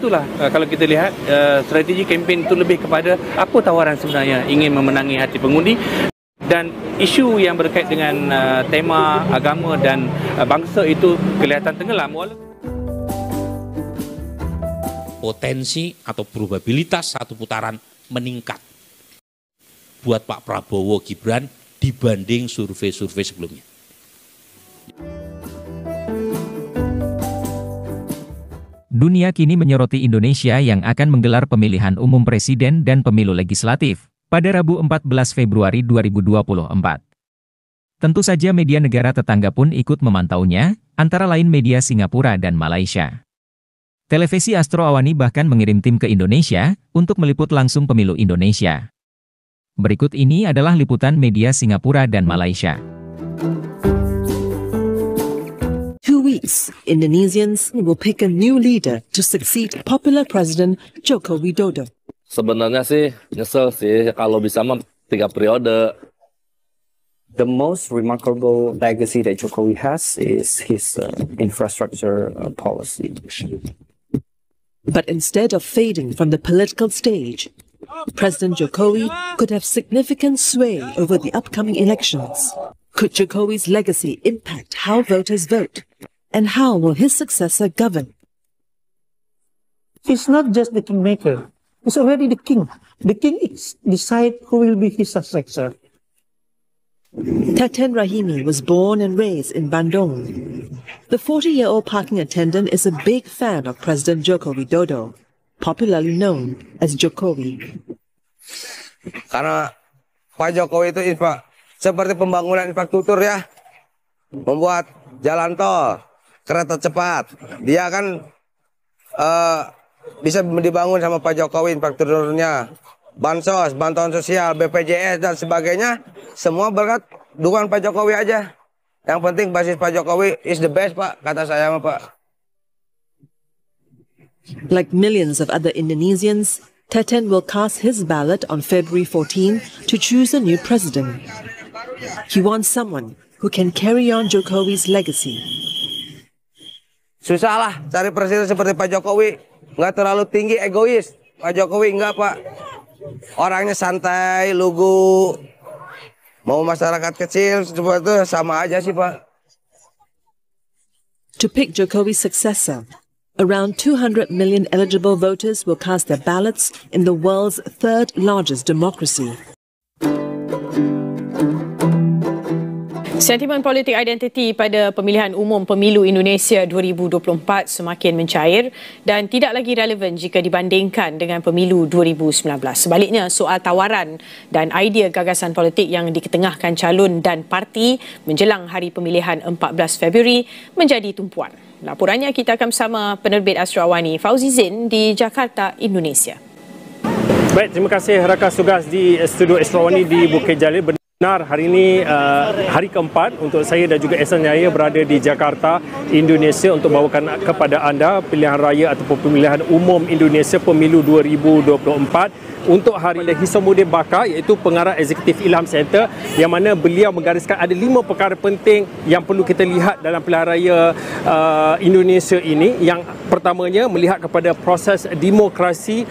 Itulah kalau kita lihat strategi kempen itu lebih kepada apa tawaran sebenarnya ingin memenangi hati pengundi, dan isu yang berkait dengan tema agama dan bangsa itu kelihatan tenggelam. Potensi atau probabilitas satu putaran meningkat buat Pak Prabowo Gibran dibanding survei-survei sebelumnya. Dunia kini menyoroti Indonesia yang akan menggelar pemilihan umum presiden dan pemilu legislatif pada Rabu 14 Februari 2024. Tentu saja media negara tetangga pun ikut memantaunya, antara lain media Singapura dan Malaysia. Televisi Astro Awani bahkan mengirim tim ke Indonesia untuk meliput langsung pemilu Indonesia. Berikut ini adalah liputan media Singapura dan Malaysia. 2 weeks, Indonesians will pick a new leader to succeed popular President Joko Widodo. Sebenarnya sih nyesel sih kalau bisa mah 3 periode. The most remarkable legacy that Jokowi has is his infrastructure policy. But instead of fading from the political stage, President Jokowi could have significant sway over the upcoming elections. Could Jokowi's legacy impact how voters vote? And how will his successor govern? He's not just the kingmaker. He's already the king. The king decides who will be his successor. Teten Rahimi was born and raised in Bandung. The 40-year-old parking attendant is a big fan of President Joko Widodo, popularly known as Jokowi. Karena Pak Jokowi itu seperti pembangunan infrastruktur ya, membuat jalan tol, kereta cepat. Dia kan bisa dibangun sama Pak Jokowi infrastrukturnya. Bansos, bantuan sosial, BPJS dan sebagainya, semua berkat dukungan Pak Jokowi aja. Yang penting basis Pak Jokowi is the best, Pak, kata saya mah, Pak. Like millions of other Indonesians, Teten will cast his ballot on February 14 to choose a new president. He wants someone who can carry on Jokowi's legacy. Susah lah cari presiden seperti Pak Jokowi, nggak terlalu tinggi egois. Pak Jokowi enggak, Pak. Orangnya santai, lugu, mau masyarakat kecil, seperti itu sama aja sih, Pak. To pick Jokowi's successor, around 200 million eligible voters will cast their ballots in the world's third largest democracy. Sentimen politik identiti pada pemilihan umum pemilu Indonesia 2024 semakin mencair dan tidak lagi relevan jika dibandingkan dengan pemilu 2019. Sebaliknya, soal tawaran dan idea gagasan politik yang diketengahkan calon dan parti menjelang hari pemilihan 14 Februari menjadi tumpuan. Laporannya kita akan bersama penerbit Astro Awani Fauzi Zin di Jakarta, Indonesia. Baik, terima kasih rakan tugas di studio Astro Awani di Bukit Jalil. Benar, hari ini hari keempat untuk saya dan juga Ehsan Yahya berada di Jakarta, Indonesia untuk bawakan kepada anda pilihan raya ataupun pemilihan umum Indonesia pemilu 2024 untuk hari Hishamuddin Bakar, iaitu pengarah eksekutif Ilham Center, yang mana beliau menggariskan ada 5 perkara penting yang perlu kita lihat dalam pilihan raya Indonesia ini. Yang pertamanya melihat kepada proses demokrasi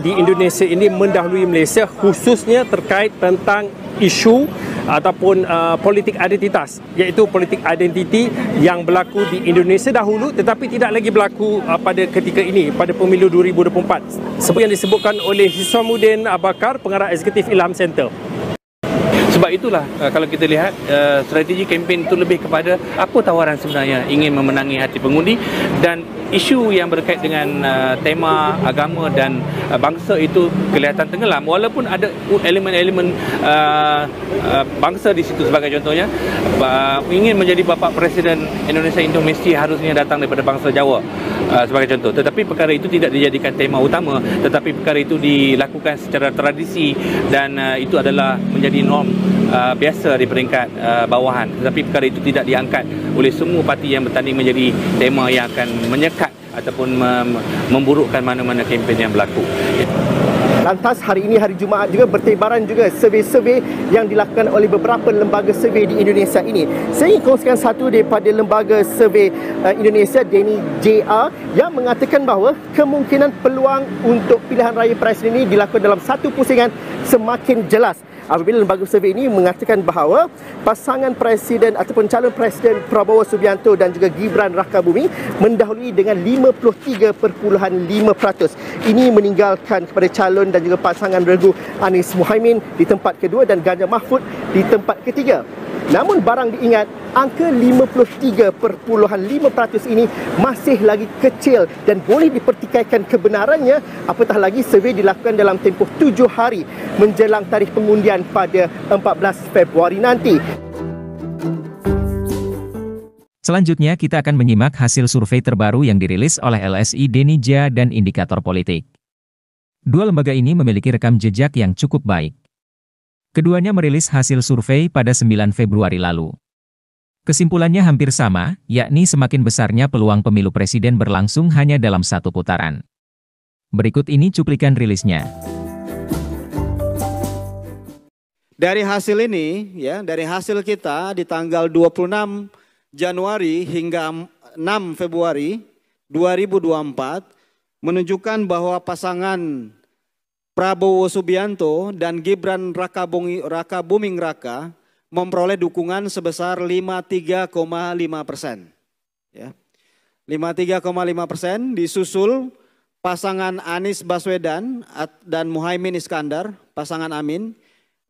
di Indonesia ini mendahului Malaysia, khususnya terkait tentang isu ataupun politik identitas, iaitu politik identiti yang berlaku di Indonesia dahulu tetapi tidak lagi berlaku pada ketika ini pada pemilu 2024 seperti yang disebutkan oleh Hishamuddin Bakar, pengarah eksekutif Ilham Center. Sebab itulah kalau kita lihat strategi kempen itu lebih kepada apa tawaran sebenarnya ingin memenangi hati pengundi, dan isu yang berkait dengan tema agama dan bangsa itu kelihatan tenggelam, walaupun ada elemen-elemen bangsa di situ. Sebagai contohnya, ingin menjadi bapa Presiden Indonesia itu mesti harusnya datang daripada bangsa Jawa sebagai contoh, tetapi perkara itu tidak dijadikan tema utama, tetapi perkara itu dilakukan secara tradisi dan itu adalah menjadi norm biasa di peringkat bawahan, tetapi perkara itu tidak diangkat oleh semua parti yang bertanding menjadi tema yang akan menyekat ataupun memburukkan mana-mana kempen yang berlaku. Lantas hari ini hari Jumaat juga bertebaran juga survey-survey yang dilakukan oleh beberapa lembaga survey di Indonesia ini. Saya ingin kongsikan satu daripada lembaga survey Indonesia, Denny JR, yang mengatakan bahawa kemungkinan peluang untuk pilihan raya presiden ini dilakukan dalam satu pusingan semakin jelas. Apabila lembaga survey ini mengatakan bahawa pasangan presiden ataupun calon presiden Prabowo Subianto dan juga Gibran Rakabuming mendahului dengan 53.5%. Ini meninggalkan kepada calon dan juga pasangan regu Anies Muhaimin di tempat kedua dan Ganjar Mahfud di tempat ketiga. Namun barang diingat, angka 53.5% ini masih lagi kecil dan boleh dipertikaikan kebenarannya apatah lagi survey dilakukan dalam tempoh 7 hari menjelang tarikh pengundian pada 14 Februari nanti. Selanjutnya kita akan menyimak hasil survei terbaru yang dirilis oleh LSI Denija dan Indikator Politik. Dua lembaga ini memiliki rekam jejak yang cukup baik. Keduanya merilis hasil survei pada 9 Februari lalu. Kesimpulannya hampir sama, yakni semakin besarnya peluang pemilu presiden berlangsung hanya dalam satu putaran. Berikut ini cuplikan rilisnya. Dari hasil ini, dari hasil kita di tanggal 26 Januari hingga 6 Februari 2024 menunjukkan bahwa pasangan Prabowo Subianto dan Gibran Rakabuming Raka memperoleh dukungan sebesar 53,5%. 53,5% disusul pasangan Anies Baswedan dan Muhaimin Iskandar, pasangan Amin,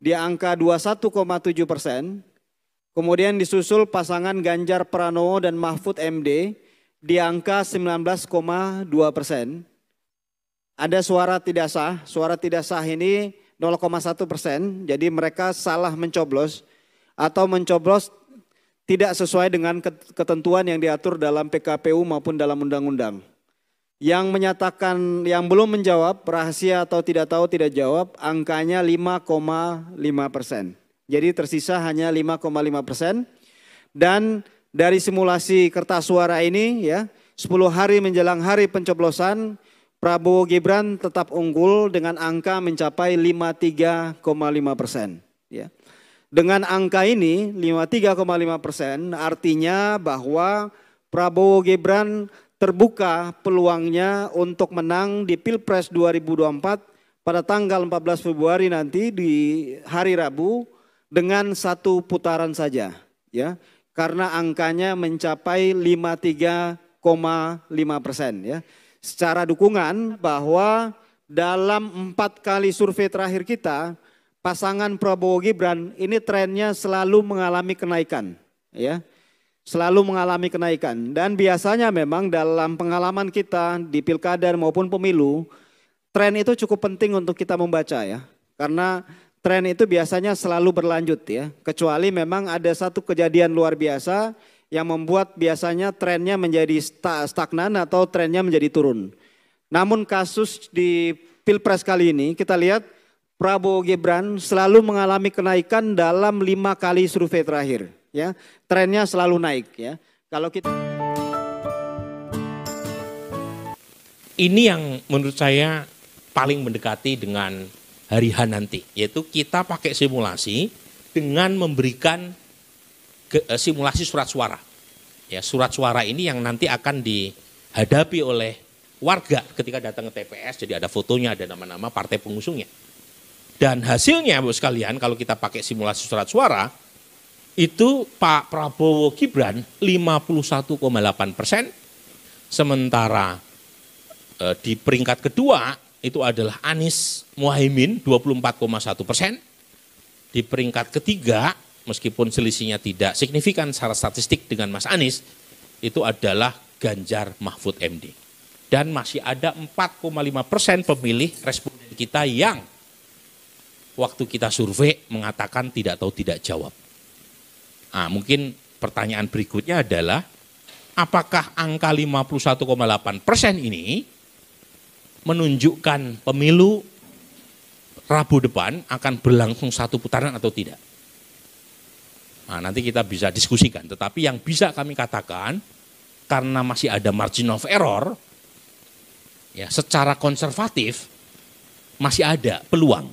di angka 21,7%. Kemudian disusul pasangan Ganjar Pranowo dan Mahfud MD di angka 19,2%. Ada suara tidak sah ini 0,1%, jadi mereka salah mencoblos atau mencoblos tidak sesuai dengan ketentuan yang diatur dalam PKPU maupun dalam undang-undang. Yang menyatakan, yang belum menjawab, rahasia atau tidak tahu tidak jawab, angkanya 5,5%. Jadi tersisa hanya 5,5%. Dan dari simulasi kertas suara ini 10 hari menjelang hari pencoblosan, Prabowo Gibran tetap unggul dengan angka mencapai 53,5%. Dengan angka ini 53,5% artinya bahwa Prabowo Gibran terbuka peluangnya untuk menang di Pilpres 2024 pada tanggal 14 Februari nanti di hari Rabu dengan satu putaran saja, karena angkanya mencapai 53,5%. Secara dukungan bahwa dalam 4 kali survei terakhir kita, pasangan Prabowo Gibran ini trennya selalu mengalami kenaikan. Selalu mengalami kenaikan. Dan biasanya memang dalam pengalaman kita di pilkada maupun pemilu, tren itu cukup penting untuk kita membaca Karena tren itu biasanya selalu berlanjut Kecuali memang ada satu kejadian luar biasa yang membuat biasanya trennya menjadi stagnan atau trennya menjadi turun. Namun kasus di Pilpres kali ini kita lihat Prabowo Gibran selalu mengalami kenaikan dalam 5 kali survei terakhir. Trennya selalu naik. Kalau kita ini yang menurut saya paling mendekati dengan hari H nanti, yaitu kita pakai simulasi dengan memberikan simulasi surat suara. Surat suara ini yang nanti akan dihadapi oleh warga ketika datang ke TPS, jadi ada fotonya, ada nama-nama partai pengusungnya. Dan hasilnya Bapak sekalian, kalau kita pakai simulasi surat suara, itu Pak Prabowo Gibran 51,8%, sementara di peringkat kedua itu adalah Anies Muhaimin 24,1%, di peringkat ketiga meskipun selisihnya tidak signifikan secara statistik dengan Mas Anies, itu adalah Ganjar Mahfud MD. Dan masih ada 4,5% pemilih responden kita yang waktu kita survei mengatakan tidak tahu tidak jawab. Mungkin pertanyaan berikutnya adalah, apakah angka 51,8% ini menunjukkan pemilu Rabu depan akan berlangsung satu putaran atau tidak? Nanti kita bisa diskusikan, tetapi yang bisa kami katakan karena masih ada margin of error, secara konservatif masih ada peluang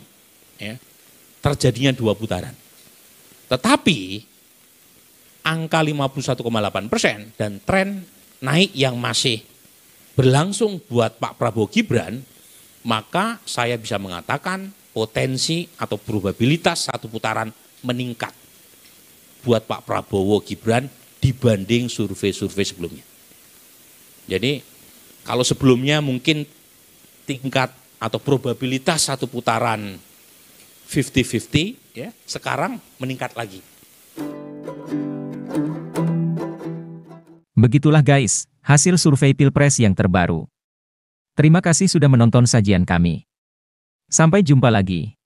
ya, terjadinya 2 putaran. Tetapi angka 51,8% dan tren naik yang masih berlangsung buat Pak Prabowo Gibran, maka saya bisa mengatakan potensi atau probabilitas 1 putaran meningkat buat Pak Prabowo Gibran dibanding survei-survei sebelumnya. Jadi kalau sebelumnya mungkin tingkat atau probabilitas 1 putaran 50-50 ya, sekarang meningkat lagi. Begitulah guys, hasil survei Pilpres yang terbaru. Terima kasih sudah menonton sajian kami. Sampai jumpa lagi.